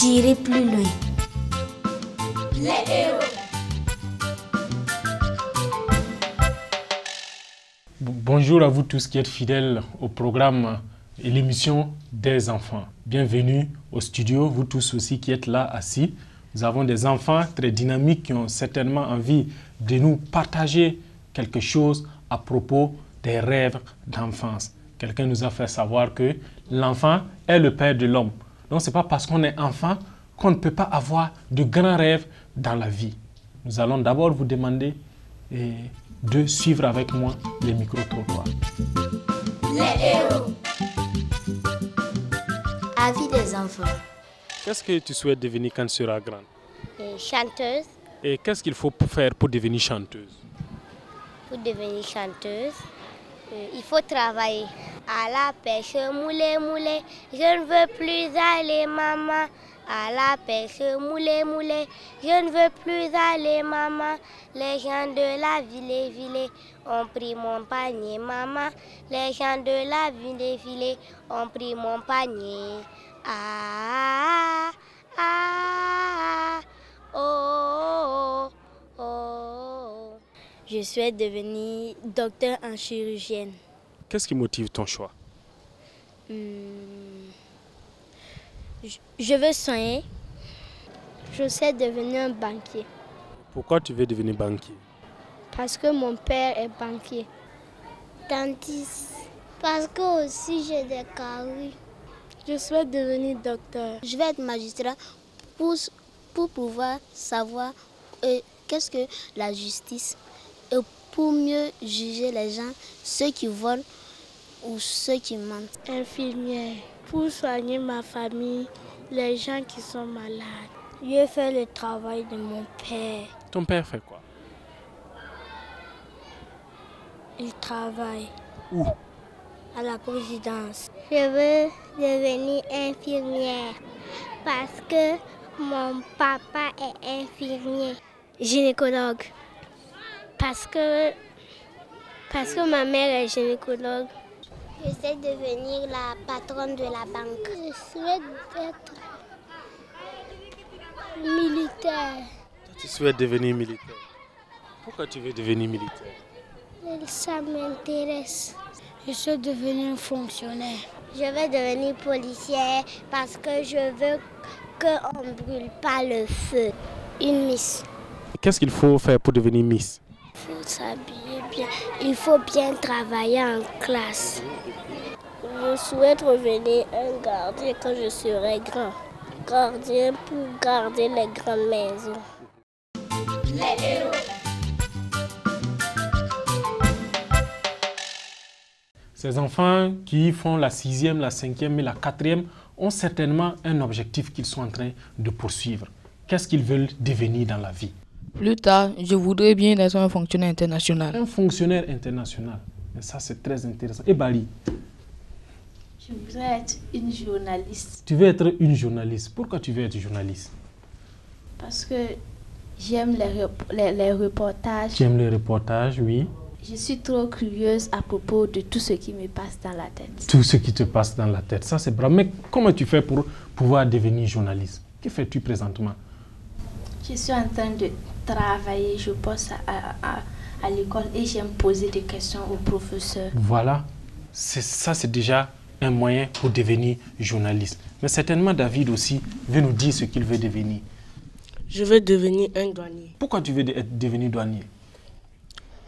J'irai plus loin. Les héros. Bonjour à vous tous qui êtes fidèles au programme et l'émission des enfants. Bienvenue au studio, vous tous aussi qui êtes là assis. Nous avons des enfants très dynamiques qui ont certainement envie de nous partager quelque chose à propos des rêves d'enfance. Quelqu'un nous a fait savoir que l'enfant est le père de l'homme. Donc ce n'est pas parce qu'on est enfant qu'on ne peut pas avoir de grands rêves dans la vie. Nous allons d'abord vous demander de suivre avec moi les micro-trottoirs. Les héros. Avis des enfants. Qu'est-ce que tu souhaites devenir quand tu seras grande? Chanteuse. Et qu'est-ce qu'il faut faire pour devenir chanteuse? Pour devenir chanteuse, il faut travailler. À la pêche, moulé, moulé, je ne veux plus aller, maman. À la pêche, moulé, moulé, je ne veux plus aller, maman. Les gens de la ville ont pris mon panier, maman. Les gens de la ville ont pris mon panier. Ah, ah, oh, oh, oh. Je souhaite devenir docteur en chirurgienne. Qu'est-ce qui motive ton choix? Je veux soigner. Je souhaite devenir un banquier. Pourquoi tu veux devenir banquier? Parce que mon père est banquier. Dentiste. Parce que aussi j'ai des caries. Je souhaite devenir docteur. Je vais être magistrat pour pouvoir savoir qu'est-ce que la justice et pour mieux juger les gens, ceux qui volent ou ceux qui mentent. Infirmière, pour soigner ma famille, les gens qui sont malades. Je fais le travail de mon père. Ton père fait quoi? Il travaille. Où? À la présidence. Je veux devenir infirmière parce que mon papa est infirmier. Gynécologue. Parce que ma mère est gynécologue. Je sais devenir la patronne de la banque. Je souhaite être militaire. Tu souhaites devenir militaire. Pourquoi tu veux devenir militaire? Ça m'intéresse. Je souhaite devenir fonctionnaire. Je vais devenir policière parce que je veux qu'on ne brûle pas le feu. Une miss. Qu'est-ce qu'il faut faire pour devenir miss? Il faut s'habiller bien. Il faut bien travailler en classe. Je souhaite revenir un gardien quand je serai grand. Gardien pour garder les grandes maisons. Les héros. Ces enfants qui font la 6e, la 5e et la 4e ont certainement un objectif qu'ils sont en train de poursuivre. Qu'est-ce qu'ils veulent devenir dans la vie? Plus tard, je voudrais bien être un fonctionnaire international. Un fonctionnaire international. Et ça, c'est très intéressant. Et Bali? Je voudrais être une journaliste. Tu veux être une journaliste. Pourquoi tu veux être journaliste? Parce que j'aime les reportages. Tu aimes les reportages, oui. Je suis trop curieuse à propos de tout ce qui me passe dans la tête. Tout ce qui te passe dans la tête, ça c'est bravo. Mais comment tu fais pour pouvoir devenir journaliste? Que fais-tu présentement? Je suis en train de travailler, je bosse à l'école et j'aime poser des questions aux professeurs. Voilà, ça c'est déjà un moyen pour devenir journaliste. Mais certainement David aussi veut nous dire ce qu'il veut devenir. Je veux devenir un douanier. Pourquoi tu veux devenir douanier?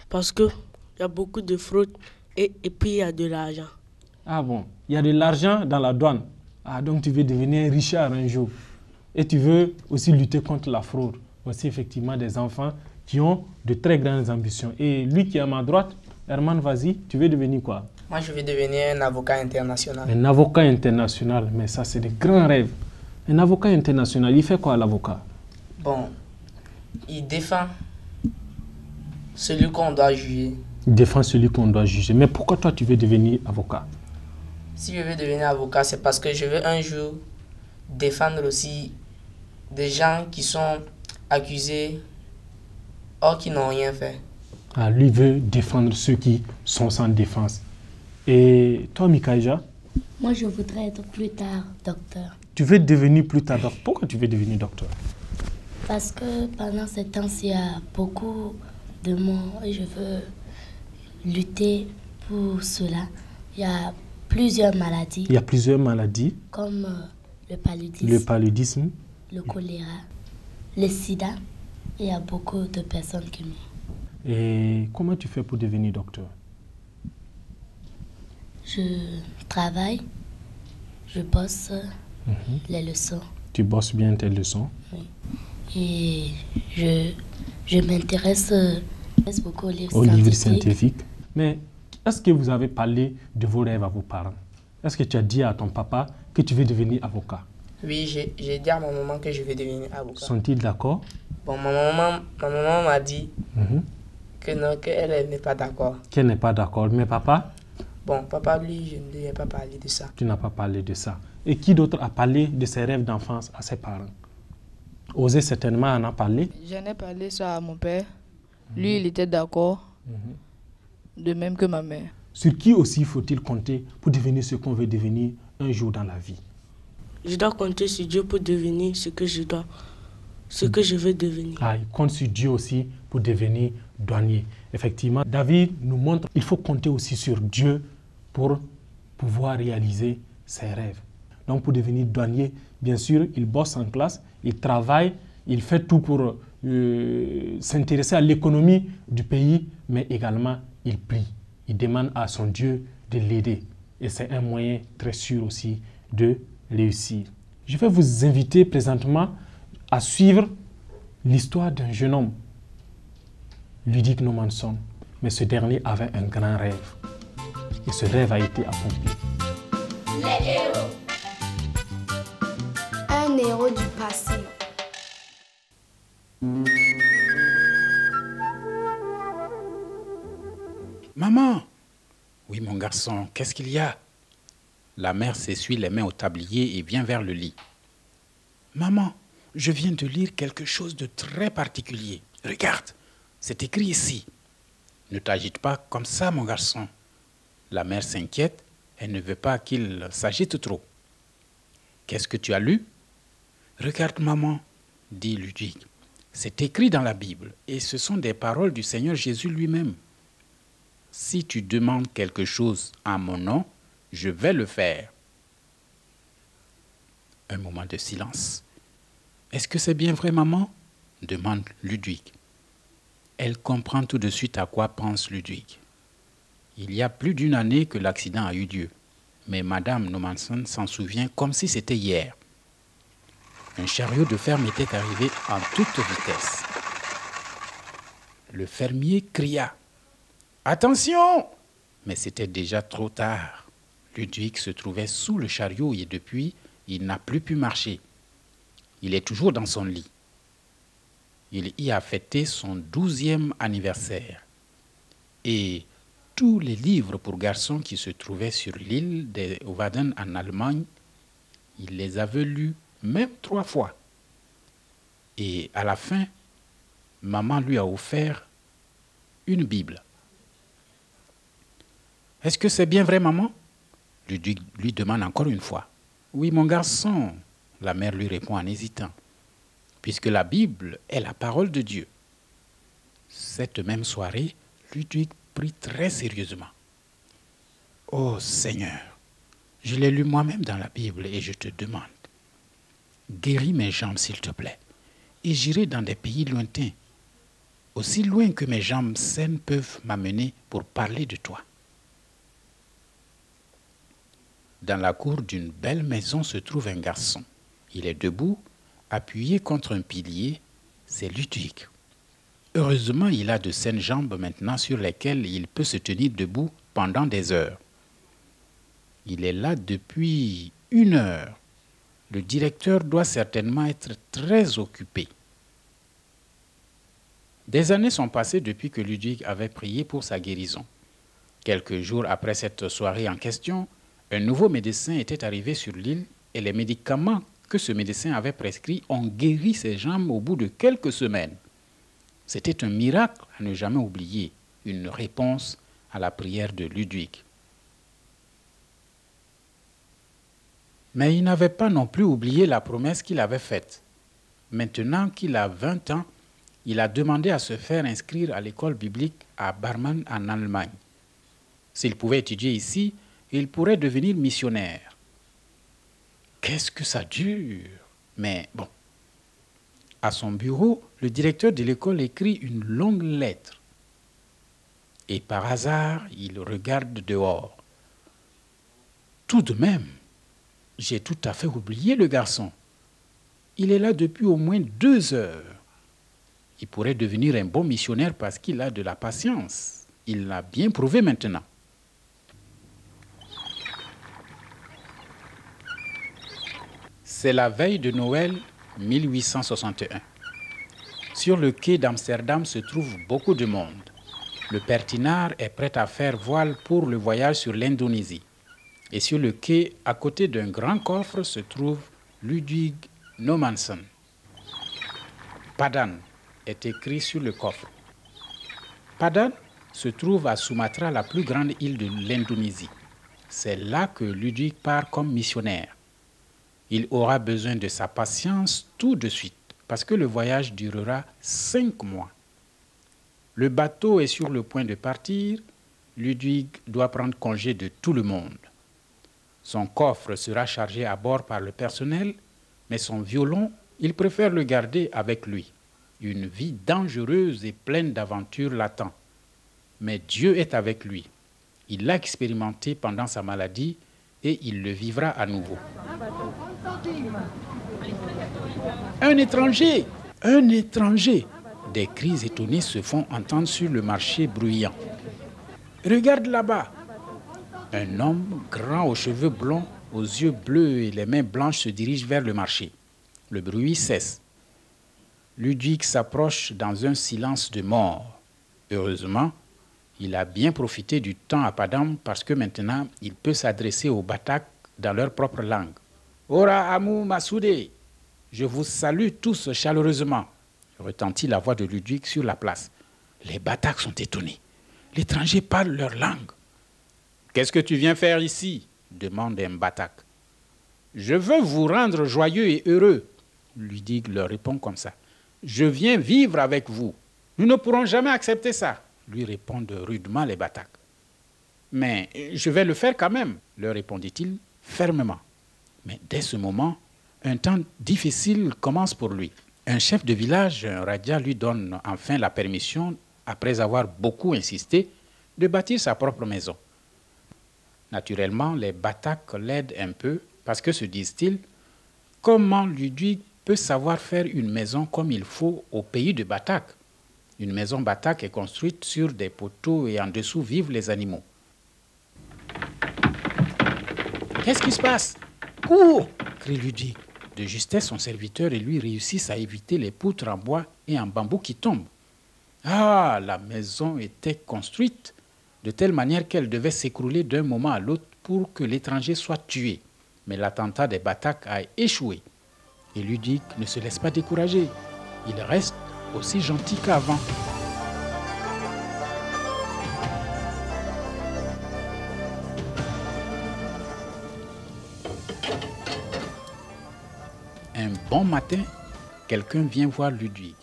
Parce qu'il y a beaucoup de fraude et puis il y a de l'argent. Ah bon, il y a de l'argent dans la douane. Ah donc tu veux devenir Richard un jour. Et tu veux aussi lutter contre la fraude. Aussi effectivement des enfants qui ont de très grandes ambitions. Et lui qui est à ma droite, Herman, vas-y, tu veux devenir quoi? Moi je veux devenir un avocat international. Un avocat international, mais ça c'est des grands rêves. Un avocat international, il fait quoi l'avocat? Bon, il défend celui qu'on doit juger. Il défend celui qu'on doit juger. Mais pourquoi toi tu veux devenir avocat? Si je veux devenir avocat, c'est parce que je veux un jour défendre aussi des gens qui sont accusés or qui n'ont rien fait. Ah, lui veut défendre ceux qui sont sans défense. Et toi, Mikaïja? Moi, je voudrais être plus tard docteur. Tu veux devenir plus tard docteur. Pourquoi tu veux devenir docteur? Parce que pendant ces temps-ci, il y a beaucoup de morts et je veux lutter pour cela. Il y a plusieurs maladies. Il y a plusieurs maladies. Comme le paludisme. Le paludisme. Le choléra. Le sida. Il y a beaucoup de personnes qui meurent. Et comment tu fais pour devenir docteur? Je travaille. Je bosse les leçons. Tu bosses bien tes leçons? Oui. Et je m'intéresse beaucoup aux livres scientifiques. Mais est-ce que vous avez parlé de vos rêves à vos parents? Est-ce que tu as dit à ton papa que tu veux devenir avocat? Oui, j'ai dit à ma maman que je vais devenir avocat. Sont-ils d'accord? Bon, ma maman m'a dit que non, qu'elle n'est pas d'accord. Qu'elle n'est pas d'accord. Mais papa? Bon, papa, lui, je ne lui ai pas parlé de ça. Tu n'as pas parlé de ça. Et qui d'autre a parlé de ses rêves d'enfance à ses parents? Osé certainement en a parlé. J'en ai parlé ça à mon père. Lui, il était d'accord. De même que ma mère. Sur qui aussi faut-il compter pour devenir ce qu'on veut devenir un jour dans la vie? Je dois compter sur Dieu pour devenir ce que je veux devenir. Ah, il compte sur Dieu aussi pour devenir douanier. Effectivement, David nous montre qu'il faut compter aussi sur Dieu pour pouvoir réaliser ses rêves. Donc pour devenir douanier, bien sûr, il bosse en classe, il travaille, il fait tout pour s'intéresser à l'économie du pays, mais également il prie. Il demande à son Dieu de l'aider. Et c'est un moyen très sûr aussi de réussir. Je vais vous inviter présentement à suivre l'histoire d'un jeune homme, Ludic Nomanson. Mais ce dernier avait un grand rêve. Et ce rêve a été accompli. Les héros. Un héros du passé. Maman! Oui, mon garçon, qu'est-ce qu'il y a? La mère s'essuie les mains au tablier et vient vers le lit. Maman, je viens de lire quelque chose de très particulier. Regarde, c'est écrit ici. Ne t'agite pas comme ça, mon garçon. La mère s'inquiète, elle ne veut pas qu'il s'agite trop. Qu'est-ce que tu as lu? Regarde, maman, dit Ludic. C'est écrit dans la Bible et ce sont des paroles du Seigneur Jésus lui-même. Si tu demandes quelque chose en mon nom, je vais le faire. Un moment de silence. Est-ce que c'est bien vrai, maman? Demande Ludic. Elle comprend tout de suite à quoi pense Ludic. Il y a plus d'une année que l'accident a eu lieu, mais Madame Nomanson s'en souvient comme si c'était hier. Un chariot de ferme était arrivé en toute vitesse. Le fermier cria « Attention !» Mais c'était déjà trop tard. Ludic se trouvait sous le chariot et depuis, il n'a plus pu marcher. Il est toujours dans son lit. Il y a fêté son 12e anniversaire. Et tous les livres pour garçons qui se trouvaient sur l'île des Ovaden en Allemagne, il les avait lus même 3 fois. Et à la fin, maman lui a offert une Bible. « Est-ce que c'est bien vrai, maman ?» lui demande encore une fois. « Oui, mon garçon, » la mère lui répond en hésitant, puisque la Bible est la parole de Dieu. Cette même soirée, Ludic prie très sérieusement. « Oh Seigneur, je l'ai lu moi-même dans la Bible et je te demande, guéris mes jambes s'il te plaît, et j'irai dans des pays lointains, aussi loin que mes jambes saines peuvent m'amener pour parler de toi. » Dans la cour d'une belle maison se trouve un garçon. Il est debout, appuyé contre un pilier, c'est Ludic. Heureusement, il a de saines jambes maintenant sur lesquelles il peut se tenir debout pendant des heures. Il est là depuis 1 heure. Le directeur doit certainement être très occupé. Des années sont passées depuis que Ludic avait prié pour sa guérison. Quelques jours après cette soirée en question, un nouveau médecin était arrivé sur l'île et les médicaments que ce médecin avait prescrits ont guéri ses jambes au bout de quelques semaines. C'était un miracle à ne jamais oublier, une réponse à la prière de Ludic. Mais il n'avait pas non plus oublié la promesse qu'il avait faite. Maintenant qu'il a 20 ans, il a demandé à se faire inscrire à l'école biblique à Barman en Allemagne. S'il pouvait étudier ici, il pourrait devenir missionnaire. Qu'est-ce que ça dure? Mais bon. À son bureau, le directeur de l'école écrit une longue lettre. Et par hasard, il regarde dehors. Tout de même, j'ai tout à fait oublié le garçon. Il est là depuis au moins 2 heures. Il pourrait devenir un bon missionnaire parce qu'il a de la patience. Il l'a bien prouvé maintenant. C'est la veille de Noël 1861. Sur le quai d'Amsterdam se trouve beaucoup de monde. Le Père Tinard est prêt à faire voile pour le voyage sur l'Indonésie. Et sur le quai, à côté d'un grand coffre, se trouve Ludwig Nommansen. Padang est écrit sur le coffre. Padang se trouve à Sumatra, la plus grande île de l'Indonésie. C'est là que Ludwig part comme missionnaire. Il aura besoin de sa patience tout de suite, parce que le voyage durera 5 mois. Le bateau est sur le point de partir. Ludwig doit prendre congé de tout le monde. Son coffre sera chargé à bord par le personnel, mais son violon, il préfère le garder avec lui. Une vie dangereuse et pleine d'aventures l'attend. Mais Dieu est avec lui. Il l'a expérimenté pendant sa maladie et il le vivra à nouveau. Un étranger! Un étranger! Des cris étonnés se font entendre sur le marché bruyant. Regarde là-bas! Un homme grand aux cheveux blonds, aux yeux bleus et les mains blanches se dirige vers le marché. Le bruit cesse. Ludwig s'approche dans un silence de mort. Heureusement, il a bien profité du temps à Padang parce que maintenant, il peut s'adresser aux Batak dans leur propre langue. Ora Amu Masude, je vous salue tous chaleureusement, retentit la voix de Ludwig sur la place. Les Batak sont étonnés. L'étranger parle leur langue. Qu'est-ce que tu viens faire ici? Demande un Batak. Je veux vous rendre joyeux et heureux, Ludwig leur répond comme ça. Je viens vivre avec vous. Nous ne pourrons jamais accepter ça, lui répondent rudement les Batak. Mais je vais le faire quand même, leur répondit-il fermement. Mais dès ce moment, un temps difficile commence pour lui. Un chef de village, un Raja, lui donne enfin la permission, après avoir beaucoup insisté, de bâtir sa propre maison. Naturellement, les Batak l'aident un peu parce que se disent-ils, comment Ludwig peut savoir faire une maison comme il faut au pays de Batak? Une maison Batak est construite sur des poteaux et en dessous vivent les animaux. Qu'est-ce qui se passe? Cours! Crie Ludwig. De justesse, son serviteur et lui réussissent à éviter les poutres en bois et en bambou qui tombent. Ah, la maison était construite de telle manière qu'elle devait s'écrouler d'un moment à l'autre pour que l'étranger soit tué. Mais l'attentat des Batak a échoué. Et Ludwig ne se laisse pas décourager. Il reste aussi gentil qu'avant. Un bon matin, quelqu'un vient voir Ludwig.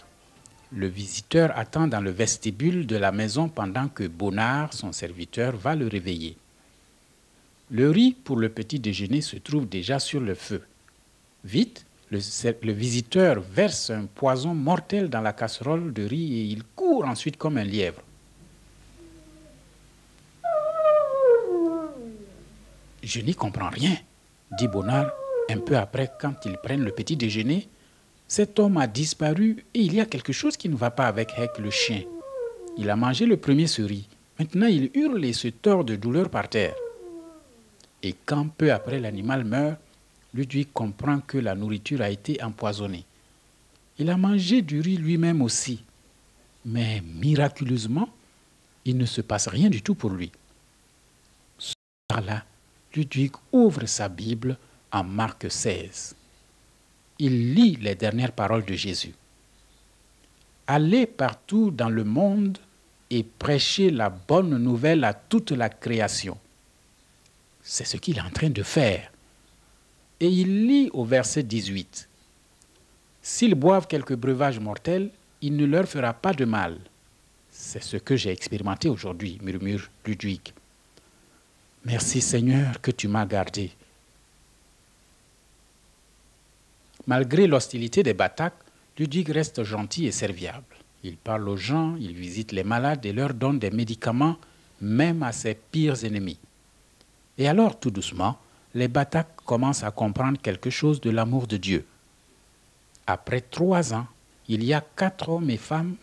Le visiteur attend dans le vestibule de la maison pendant que Bonnard, son serviteur, va le réveiller. Le riz pour le petit déjeuner se trouve déjà sur le feu. Vite, le visiteur verse un poison mortel dans la casserole de riz et il court ensuite comme un lièvre. Je n'y comprends rien, dit Bonnard un peu après quand ils prennent le petit déjeuner. Cet homme a disparu et il y a quelque chose qui ne va pas avec Heck le chien. Il a mangé le premier ce riz. Maintenant il hurle et se tord de douleur par terre. Et quand peu après l'animal meurt, Ludwig comprend que la nourriture a été empoisonnée. Il a mangé du riz lui-même aussi. Mais miraculeusement, il ne se passe rien du tout pour lui. Ce soir-là, Ludwig ouvre sa Bible en Marc 16. Il lit les dernières paroles de Jésus. Allez partout dans le monde et prêchez la bonne nouvelle à toute la création. C'est ce qu'il est en train de faire. et il lit au verset 18. « S'ils boivent quelques breuvages mortels, il ne leur fera pas de mal. » C'est ce que j'ai expérimenté aujourd'hui, murmure Ludwig. Merci Seigneur que tu m'as gardé. Malgré l'hostilité des Batak, Ludwig reste gentil et serviable. Il parle aux gens, il visite les malades et leur donne des médicaments, même à ses pires ennemis. Et alors, tout doucement, les Batak commencent à comprendre quelque chose de l'amour de Dieu. Après 3 ans, il y a 4 hommes et femmes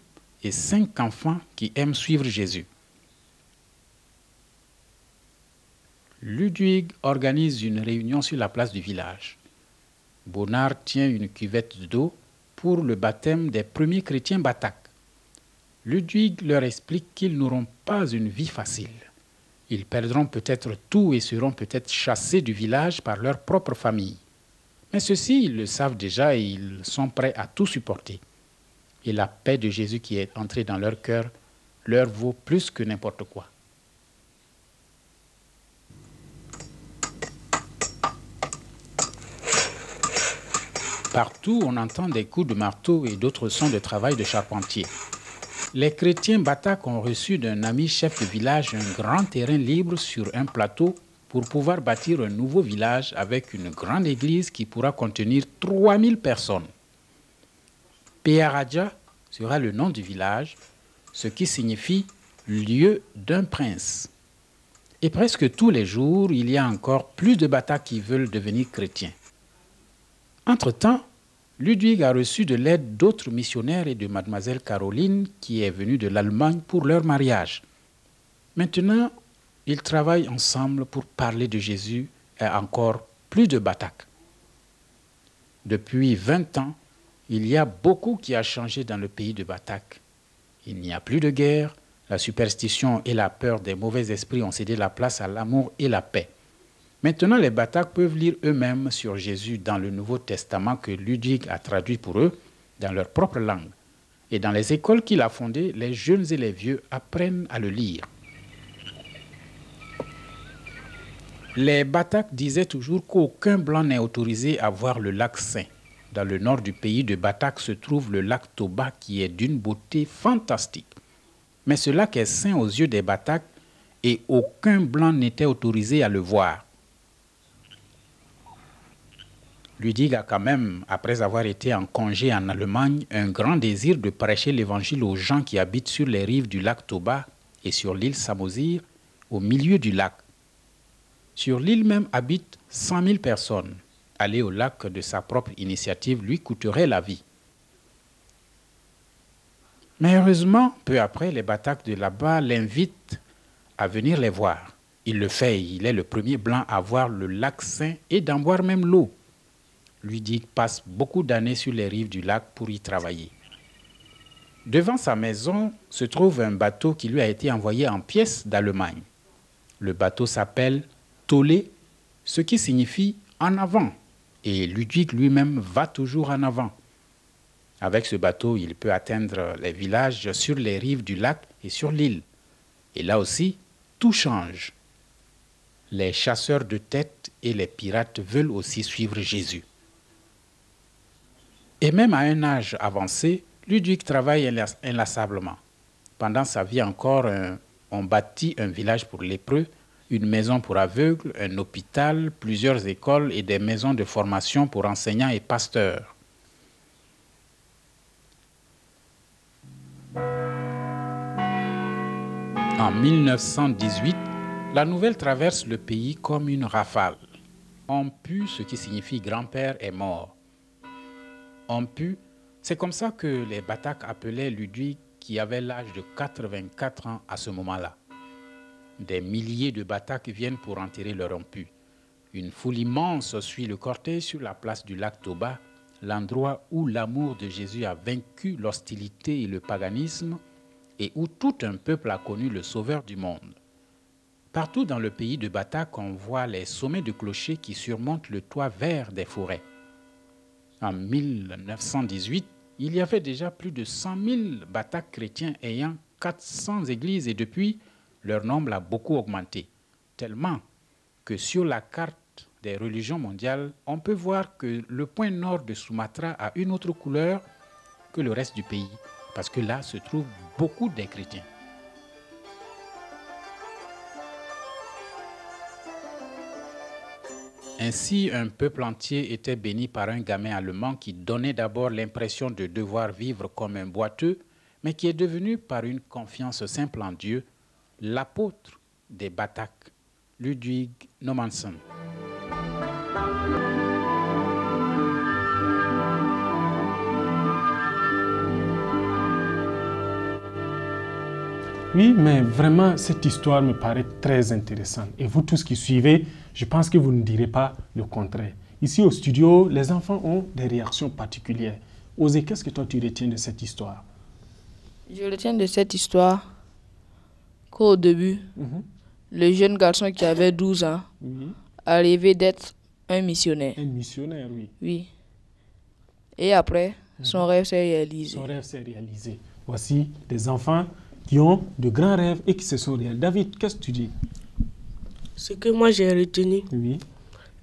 et 5 enfants qui aiment suivre Jésus. Ludwig organise une réunion sur la place du village. Bonnard tient une cuvette d'eau pour le baptême des premiers chrétiens Batak. Ludwig leur explique qu'ils n'auront pas une vie facile. Ils perdront peut-être tout et seront peut-être chassés du village par leur propre famille. Mais ceux-ci, ils le savent déjà et ils sont prêts à tout supporter. Et la paix de Jésus qui est entrée dans leur cœur leur vaut plus que n'importe quoi. Partout, on entend des coups de marteau et d'autres sons de travail de charpentier. Les chrétiens Batak ont reçu d'un ami chef de village un grand terrain libre sur un plateau pour pouvoir bâtir un nouveau village avec une grande église qui pourra contenir 3000 personnes. Pearaja sera le nom du village, ce qui signifie « lieu d'un prince ». Et presque tous les jours, il y a encore plus de Batak qui veulent devenir chrétiens. Entre-temps, Ludwig a reçu de l'aide d'autres missionnaires et de mademoiselle Caroline qui est venue de l'Allemagne pour leur mariage. Maintenant, ils travaillent ensemble pour parler de Jésus à encore plus de Batak. Depuis 20 ans, il y a beaucoup qui a changé dans le pays de Batak. Il n'y a plus de guerre, la superstition et la peur des mauvais esprits ont cédé la place à l'amour et la paix. Maintenant, les Batak peuvent lire eux-mêmes sur Jésus dans le Nouveau Testament que Ludwig a traduit pour eux dans leur propre langue. Et dans les écoles qu'il a fondées, les jeunes et les vieux apprennent à le lire. Les Batak disaient toujours qu'aucun blanc n'est autorisé à voir le lac Saint. Dans le nord du pays de Batak se trouve le lac Toba qui est d'une beauté fantastique. Mais ce lac est saint aux yeux des Batak et aucun blanc n'était autorisé à le voir. Ludwig a quand même, après avoir été en congé en Allemagne, un grand désir de prêcher l'évangile aux gens qui habitent sur les rives du lac Toba et sur l'île Samosir, au milieu du lac. Sur l'île même habitent 100 000 personnes. Aller au lac de sa propre initiative lui coûterait la vie. Mais heureusement, peu après, les Batak de là-bas l'invitent à venir les voir. Il le fait, il est le premier blanc à voir le lac Saint et d'en boire même l'eau. Ludwig passe beaucoup d'années sur les rives du lac pour y travailler. Devant sa maison se trouve un bateau qui lui a été envoyé en pièces d'Allemagne. Le bateau s'appelle Tolé, ce qui signifie « en avant ». Et Ludwig lui-même va toujours en avant. Avec ce bateau, il peut atteindre les villages sur les rives du lac et sur l'île. Et là aussi, tout change. Les chasseurs de têtes et les pirates veulent aussi suivre Jésus. Et même à un âge avancé, Ludwig travaille inlassablement. Pendant sa vie encore, on bâtit un village pour lépreux, une maison pour aveugles, un hôpital, plusieurs écoles et des maisons de formation pour enseignants et pasteurs. En 1918, la nouvelle traverse le pays comme une rafale. Ampu, ce qui signifie grand-père, est mort. Ampu, c'est comme ça que les Batak appelaient Ludwig qui avait l'âge de 84 ans à ce moment-là. Des milliers de Batak viennent pour enterrer leur ampu. Une foule immense suit le cortège sur la place du lac Toba, l'endroit où l'amour de Jésus a vaincu l'hostilité et le paganisme et où tout un peuple a connu le Sauveur du monde. Partout dans le pays de Batak, on voit les sommets de clochers qui surmontent le toit vert des forêts. En 1918, il y avait déjà plus de 100 000 Batak chrétiens ayant 400 églises et depuis, leur nombre a beaucoup augmenté, tellement que sur la carte des religions mondiales, on peut voir que le point nord de Sumatra a une autre couleur que le reste du pays, parce que là se trouvent beaucoup des chrétiens. Ainsi, un peuple entier était béni par un gamin allemand qui donnait d'abord l'impression de devoir vivre comme un boiteux, mais qui est devenu, par une confiance simple en Dieu, l'apôtre des Batak, Ludwig Nommensen. Oui, mais vraiment, cette histoire me paraît très intéressante. Et vous tous qui suivez, je pense que vous ne direz pas le contraire. Ici au studio, les enfants ont des réactions particulières. Osé, qu'est-ce que toi tu retiens de cette histoire? Je retiens de cette histoire qu'au début, le jeune garçon qui avait 12 ans a rêvé d'être un missionnaire. Un missionnaire, oui. Oui. Et après, son rêve s'est réalisé. Son rêve s'est réalisé. Voici des enfants qui ont de grands rêves et qui se sont réalisés. David, qu'est-ce que tu dis? Ce que moi j'ai retenu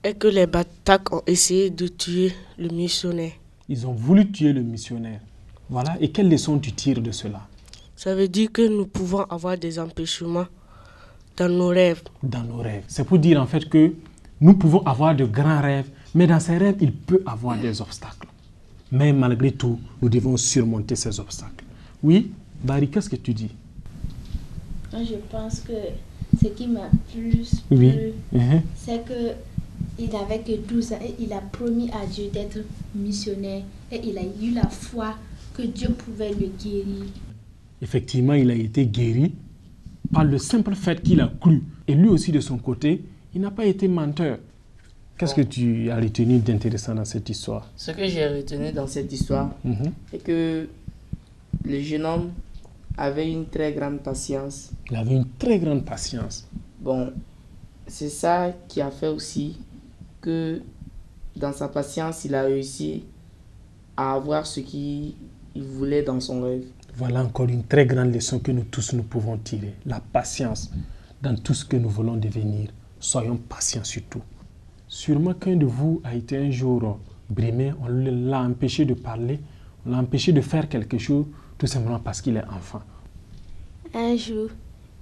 est que les Batak ont essayé de tuer le missionnaire. Ils ont voulu tuer le missionnaire. Voilà. Et quelle leçon tu tires de cela? Ça veut dire que nous pouvons avoir des empêchements dans nos rêves. Dans nos rêves. C'est pour dire en fait que nous pouvons avoir de grands rêves, mais dans ces rêves, il peut y avoir des obstacles. Mais malgré tout, nous devons surmonter ces obstacles. Oui, Barry, qu'est-ce que tu dis? Moi, je pense que ce qui m'a plus plu, c'est qu'il n'avait que 12 ans et il a promis à Dieu d'être missionnaire et il a eu la foi que Dieu pouvait le guérir. Effectivement, il a été guéri par le simple fait qu'il a cru. Et lui aussi, de son côté, il n'a pas été menteur. Qu'est-ce que tu as retenu d'intéressant dans cette histoire? Ce que j'ai retenu dans cette histoire est que le jeune homme avait une très grande patience. Il avait une très grande patience. Bon, c'est ça qui a fait aussi que dans sa patience, il a réussi à avoir ce qu'il voulait dans son rêve. Voilà encore une très grande leçon que nous tous nous pouvons tirer. La patience dans tout ce que nous voulons devenir. Soyons patients surtout. Sûrement qu'un de vous a été un jour brimé, on l'a empêché de parler, on l'a empêché de faire quelque chose, tout simplement parce qu'il est enfant. Un jour,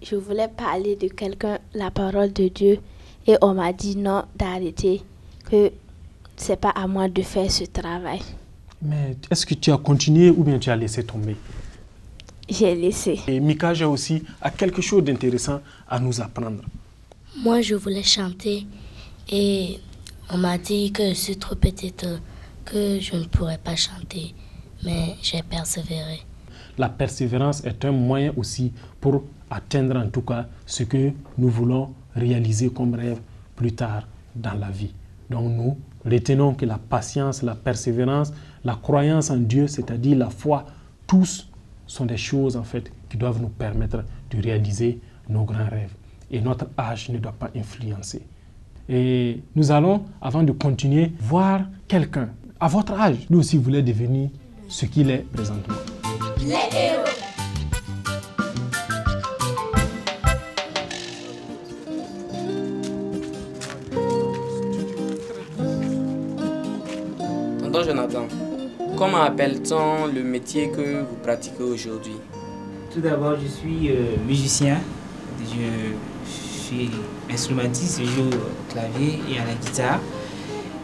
je voulais parler de quelqu'un, la parole de Dieu, et on m'a dit non, d'arrêter, que c'est pas à moi de faire ce travail. Mais est-ce que tu as continué ou bien tu as laissé tomber? J'ai laissé. Et Mikaja aussi a quelque chose d'intéressant à nous apprendre. Moi, je voulais chanter et on m'a dit que je suis trop petite, que je ne pourrais pas chanter, mais j'ai persévéré. La persévérance est un moyen aussi pour atteindre en tout cas ce que nous voulons réaliser comme rêve plus tard dans la vie. Donc nous retenons que la patience, la persévérance, la croyance en Dieu, c'est-à-dire la foi, tous sont des choses en fait qui doivent nous permettre de réaliser nos grands rêves. Et notre âge ne doit pas influencer. Et nous allons, avant de continuer, voir quelqu'un. À votre âge, lui aussi voulait devenir ce qu'il est présentement. Les héros. Tonton Jonathan, comment appelle-t-on le métier que vous pratiquez aujourd'hui? Tout d'abord, je suis musicien. Je suis instrumentiste, je joue au clavier et à la guitare.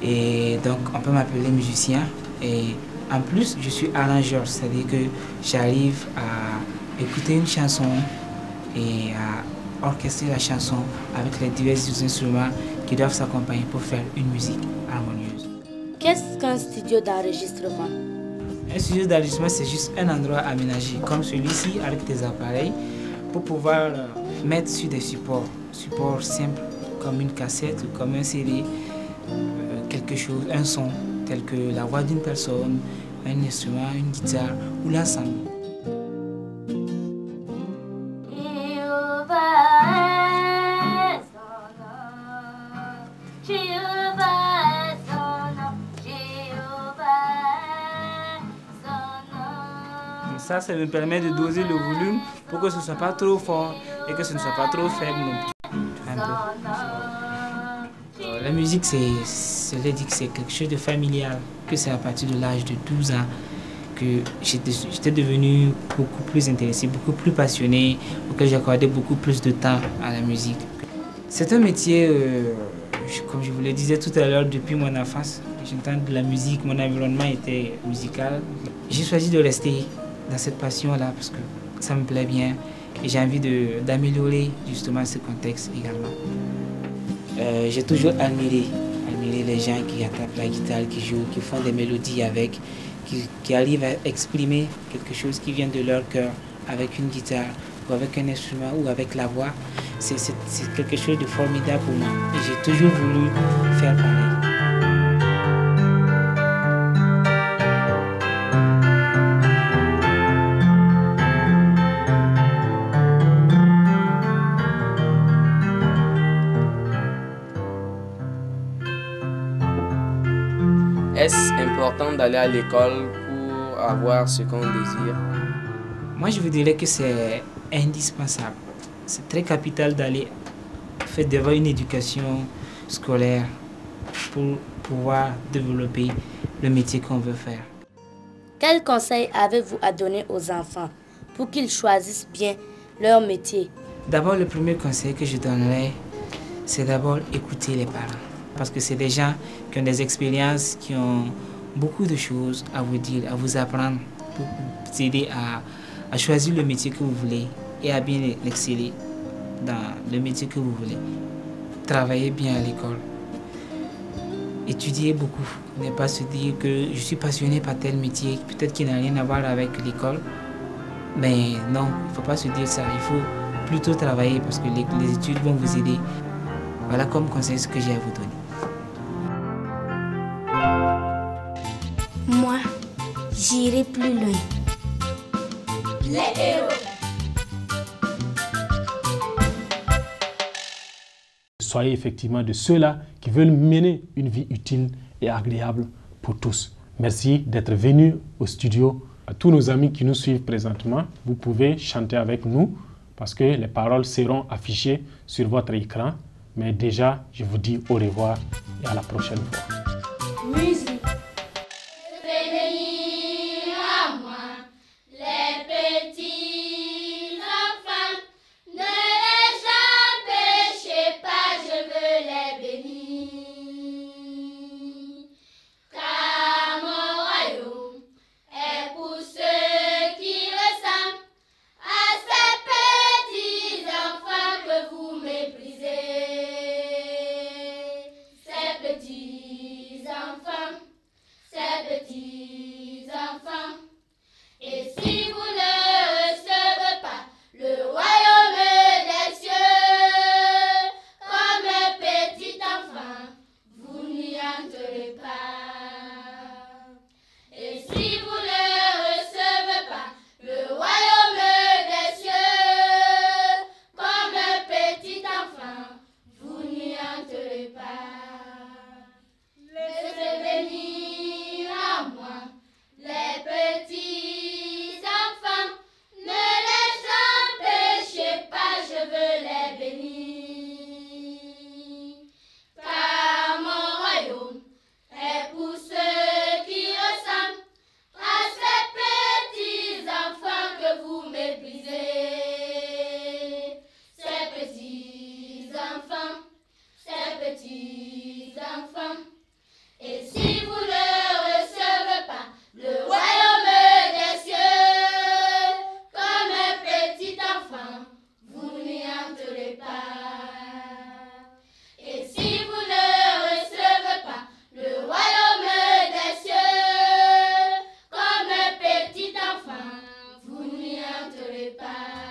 Et donc, on peut m'appeler musicien. Et en plus, je suis arrangeur, c'est-à-dire que j'arrive à écouter une chanson et à orchestrer la chanson avec les divers instruments qui doivent s'accompagner pour faire une musique harmonieuse. Qu'est-ce qu'un studio d'enregistrement? Un studio d'enregistrement, c'est juste un endroit aménagé comme celui-ci avec des appareils pour pouvoir mettre sur des supports simples comme une cassette ou comme un CD, quelque chose, un son tel que la voix d'une personne, un instrument, une guitare ou l'ensemble. Ça me permet de doser le volume pour que ce ne soit pas trop fort et que ce ne soit pas trop faible non plus. La musique, c'est quelque chose de familial, que c'est à partir de l'âge de 12 ans que j'étais devenu beaucoup plus intéressé, beaucoup plus passionné, auquel j'accordais beaucoup plus de temps à la musique. C'est un métier, comme je vous le disais tout à l'heure, depuis mon enfance. J'entends de la musique, mon environnement était musical. J'ai choisi de rester dans cette passion-là parce que ça me plaît bien et j'ai envie d'améliorer justement ce contexte également. J'ai toujours admiré les gens qui attaquent la guitare, qui jouent, qui font des mélodies avec, qui arrivent à exprimer quelque chose qui vient de leur cœur avec une guitare ou avec un instrument ou avec la voix. C'est quelque chose de formidable pour moi et j'ai toujours voulu faire pareil. Est-ce important d'aller à l'école pour avoir ce qu'on désire? Moi, je vous dirais que c'est indispensable. C'est très capital d'avoir une éducation scolaire pour pouvoir développer le métier qu'on veut faire. Quel conseil avez-vous à donner aux enfants pour qu'ils choisissent bien leur métier? D'abord, le premier conseil que je donnerais, c'est d'abord écouter les parents. Parce que c'est des gens qui ont des expériences, qui ont beaucoup de choses à vous dire, à vous apprendre pour vous aider à choisir le métier que vous voulez et à bien exceller dans le métier que vous voulez. Travaillez bien à l'école. Étudiez beaucoup. Ne pas se dire que je suis passionné par tel métier, peut-être qu'il n'a rien à voir avec l'école. Mais non, il ne faut pas se dire ça. Il faut plutôt travailler parce que les études vont vous aider. Voilà comme conseil ce que j'ai à vous donner. Moi, j'irai plus loin. Les héros. Soyez effectivement de ceux-là qui veulent mener une vie utile et agréable pour tous. Merci d'être venus au studio. À tous nos amis qui nous suivent présentement, vous pouvez chanter avec nous parce que les paroles seront affichées sur votre écran. Mais déjà, je vous dis au revoir et à la prochaine fois. Musique. Venez à moi, les petits enfants, ne les empêchez pas, je veux les bénir. Car mon royaume est pour ceux qui ressemblent à ces petits enfants que vous méprisez. Petits enfants, et si vous ne recevez pas le royaume des cieux, comme un petit enfant, vous n'y entrerez pas. Et si vous ne recevez pas le royaume des cieux, comme un petit enfant, vous n'y entrerez pas. Laissez venir à moi les petits enfants, ne les empêchez pas, je veux les bénir. Car mon royaume est pour ceux qui ressemblent à ces petits enfants que vous méprisez. Ces petits enfants, ces petits enfants. Et si vous ne recevez pas le royaume des cieux, comme un petit enfant, vous n'y entrerez pas. Et si vous ne recevez pas le royaume des cieux, comme un petit enfant, vous n'y entrerez pas.